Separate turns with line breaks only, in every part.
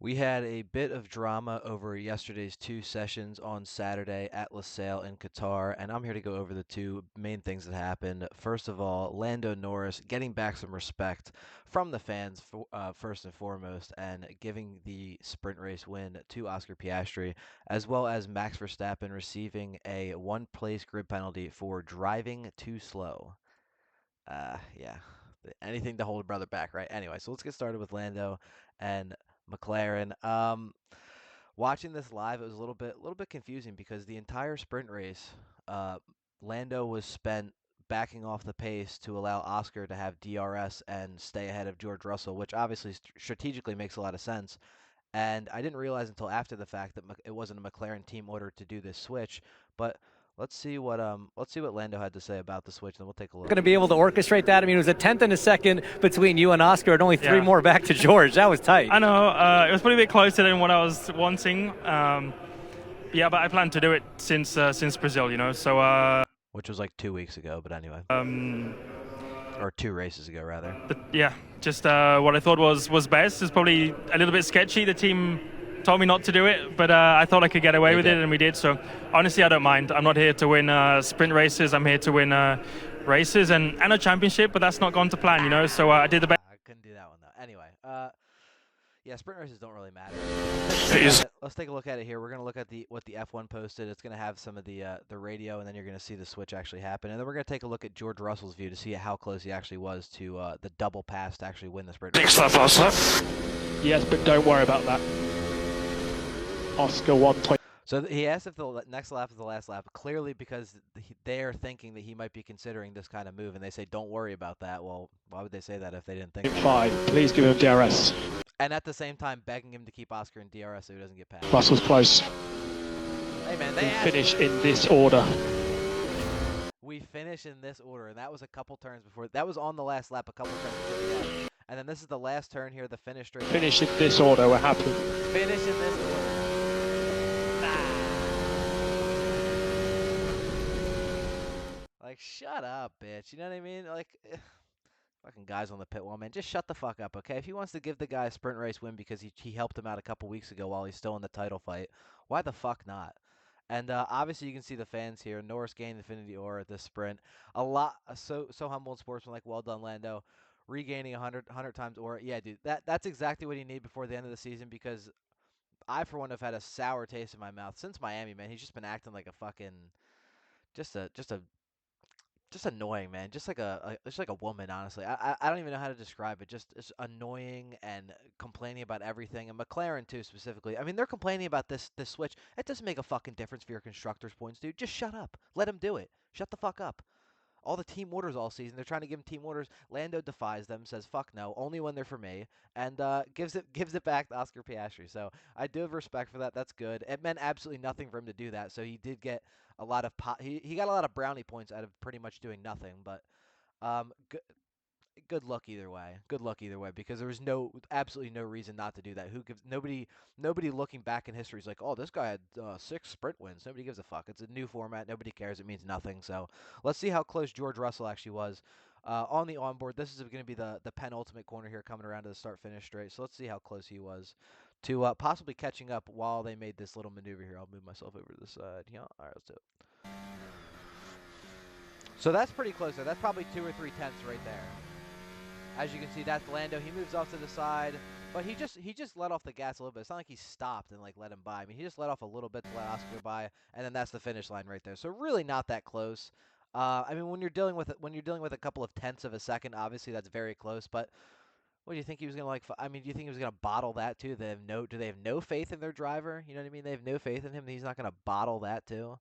We had a bit of drama over yesterday's two sessions on Saturday at Lusail in Qatar, and I'm here to go over the two main things that happened. First of all, Lando Norris getting back some respect from the fans, first and foremost, and giving the sprint race win to Oscar Piastri, as well as Max Verstappen receiving a one-place grid penalty for driving too slow. Yeah, anything to hold a brother back, right? Anyway, so let's get started with Lando and McLaren. Watching this live, it was a little bit confusing because the entire sprint race, uh, Lando was spent backing off the pace to allow Oscar to have DRS and stay ahead of George Russell, which obviously strategically makes a lot of sense. And I didn't realize until after the fact that it wasn't a McLaren team order to do this switch. But let's see what Lando had to say about the switch, and then we'll take a
Going
look.
to be able to orchestrate that. I mean, it was a tenth and a second between you and Oscar, and only three
Yeah,
more back to George. That was tight.
I know. It was probably a bit closer than what I was wanting. Yeah, but I plan to do it since Brazil, you know. So
Which was like 2 weeks ago, but anyway,
um,
or two races ago rather.
yeah, just what I thought was best. It's probably a little bit sketchy. The team told me not to do it, but I thought I could get away with it, and we did. So honestly, I don't mind. I'm not here to win sprint races. I'm here to win races and a championship, but that's not gone to plan, you know. So I did the best.
I couldn't do that one though. Anyway, yeah, sprint races don't really matter.
It is.
Let's take a look at it here. We're gonna look at what the F1 posted. It's gonna have some of the radio, and then you're gonna see the switch actually happen. And then we're gonna take a look at George Russell's view to see how close he actually was to the double pass to actually win the sprint race.
Next lap, last lap. Yes, but don't worry about that. Oscar 1.0.
So he asked if the next lap is the last lap, clearly because they are thinking that he might be considering this kind of move, and they say, "Don't worry about that." Well, why would they say that if they didn't think?
5. Please give him DRS.
And at the same time, begging him to keep Oscar in DRS so he doesn't get passed.
Russell's close.
Hey man,
We finish in this order.
We finish in this order, and that was a couple turns before. That was on the last lap, a couple turns before the end. And then this is the last turn here, the finish straight.
Finish in this order. We're happy.
Finish in this order. Like, shut up, bitch. You know what I mean? Like, fucking guys on the pit wall, man. Just shut the fuck up, okay? If he wants to give the guy a sprint race win because he helped him out a couple weeks ago while he's still in the title fight, why the fuck not? And obviously you can see the fans here. Norris gained Infinity Aura at this sprint. A lot, so humble and sportsmanlike. Well done, Lando. Regaining 100 times Aura. Yeah, dude, that's exactly what he needed before the end of the season because I, for one, have had a sour taste in my mouth since Miami, man. He's just been acting like a fucking, just annoying, man. Just like a woman, honestly. I don't even know how to describe it. Just annoying and complaining about everything. And McLaren too, specifically. I mean, they're complaining about this switch. It doesn't make a fucking difference for your constructors' points, dude. Just shut up. Let them do it. Shut the fuck up. All the team orders all season, they're trying to give him team orders. Lando defies them, says fuck no, only when they're for me, and gives it back to Oscar Piastri. So I do have respect for that. That's good. It meant absolutely nothing for him to do that. So he did get a lot of he got a lot of brownie points out of pretty much doing nothing. But good luck either way. Good luck either way because there was absolutely no reason not to do that. Who gives nobody looking back in history is like, oh, this guy had 6 sprint wins. Nobody gives a fuck. It's a new format. Nobody cares. It means nothing. So let's see how close George Russell actually was on the onboard. This is going to be the penultimate corner here coming around to the start finish straight. So let's see how close he was to possibly catching up while they made this little maneuver here. I'll move myself over to the side. Yeah, all right, let's do it. So that's pretty close there. That's probably 2 or 3 tenths right there. As you can see, that's Lando. He moves off to the side, but he just let off the gas a little bit. It's not like he stopped and like let him by. I mean, he just let off a little bit to let Oscar go by, and then that's the finish line right there. So really not that close. I mean, when you're dealing with a couple of tenths of a second, obviously that's very close. But what do you think he was gonna like? I mean, do you think he was gonna bottle that too? Do they have no faith in their driver? You know what I mean? They have no faith in him. He's not gonna bottle that too.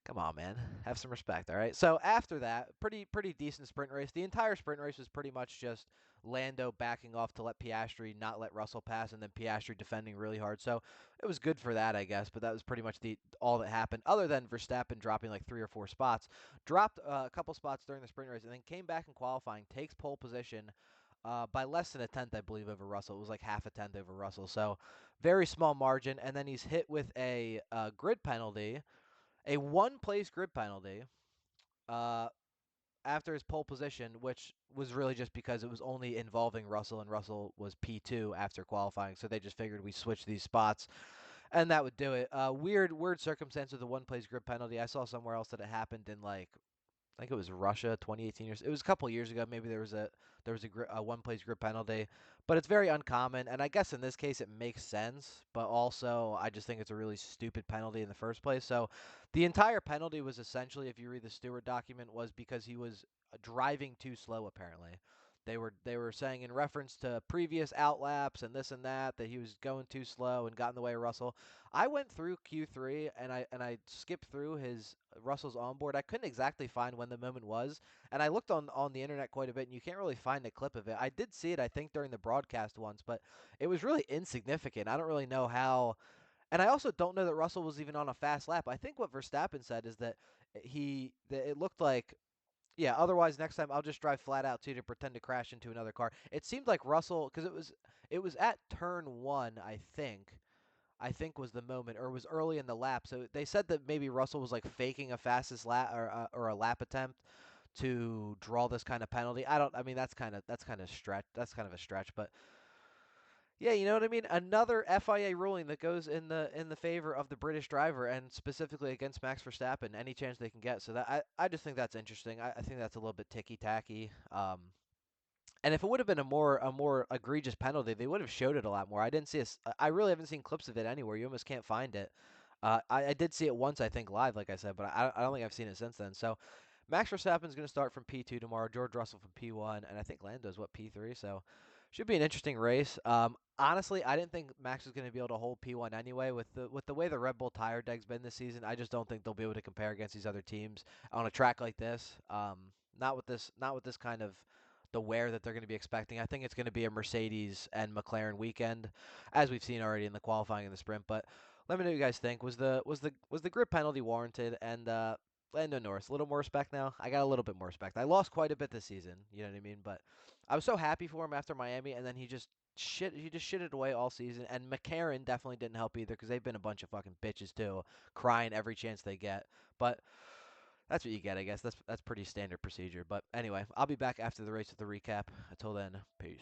Come on, man. Have some respect, all right? So after that, pretty decent sprint race. The entire sprint race was pretty much just Lando backing off to let Piastri not let Russell pass, and then Piastri defending really hard. So it was good for that, I guess, but that was pretty much all that happened, other than Verstappen dropping like 3 or 4 spots. Dropped a couple spots during the sprint race, and then came back in qualifying, takes pole position by less than a tenth, I believe, over Russell. It was like half a tenth over Russell. So very small margin, and then he's hit with a grid penalty, a one-place grid penalty, uh, after his pole position, which was really just because it was only involving Russell, and Russell was P2 after qualifying, so they just figured we switch these spots, and that would do it. Weird circumstance with the one place grid penalty. I saw somewhere else that it happened in like I think it was Russia 2018 years. It was a couple years ago. Maybe there was a one place grid penalty, but it's very uncommon. And I guess in this case it makes sense, but also I just think it's a really stupid penalty in the first place. So the entire penalty was essentially, if you read the Stewart document, was because he was driving too slow. Apparently, they were saying in reference to previous outlaps and this and that he was going too slow and got in the way of Russell. I went through Q3 and I skipped through his Russell's onboard. I couldn't exactly find when the moment was, and I looked on the internet quite a bit, and you can't really find a clip of it. I did see it, I think, during the broadcast once, but it was really insignificant. I don't really know how, and I also don't know that Russell was even on a fast lap. I think what Verstappen said is that that it looked like. Yeah, otherwise next time I'll just drive flat out too to pretend to crash into another car. It seemed like Russell, because it was at turn 1, I think was the moment, or was early in the lap. So they said that maybe Russell was like faking a fastest lap or a lap attempt to draw this kind of penalty. I don't. I mean, that's kind of stretch. That's kind of a stretch, but yeah, you know what I mean. Another FIA ruling that goes in the favor of the British driver, and specifically against Max Verstappen, any chance they can get. So that I just think that's interesting. I think that's a little bit ticky tacky. And if it would have been a more egregious penalty, they would have showed it a lot more. I didn't see I really haven't seen clips of it anywhere. You almost can't find it. I did see it once, I think, live, like I said, but I don't think I've seen it since then. So Max Verstappen's going to start from P2 tomorrow. George Russell from P1, and I think Lando's P3. So should be an interesting race. Honestly, I didn't think Max was going to be able to hold P1 anyway. With the way the Red Bull tire deck's been this season, I just don't think they'll be able to compare against these other teams on a track like this. Not with this kind of the wear that they're going to be expecting. I think it's going to be a Mercedes and McLaren weekend, as we've seen already in the qualifying and the sprint. But let me know what you guys think. Was the grip penalty warranted? And Lando Norris, a little more respect now. I got a little bit more respect. I lost quite a bit this season. You know what I mean? But I was so happy for him after Miami, and then he just shitted away all season. And McKaren definitely didn't help either, because they've been a bunch of fucking bitches too, crying every chance they get. But that's what you get, I guess. That's pretty standard procedure. But anyway, I'll be back after the race with the recap. Until then, peace.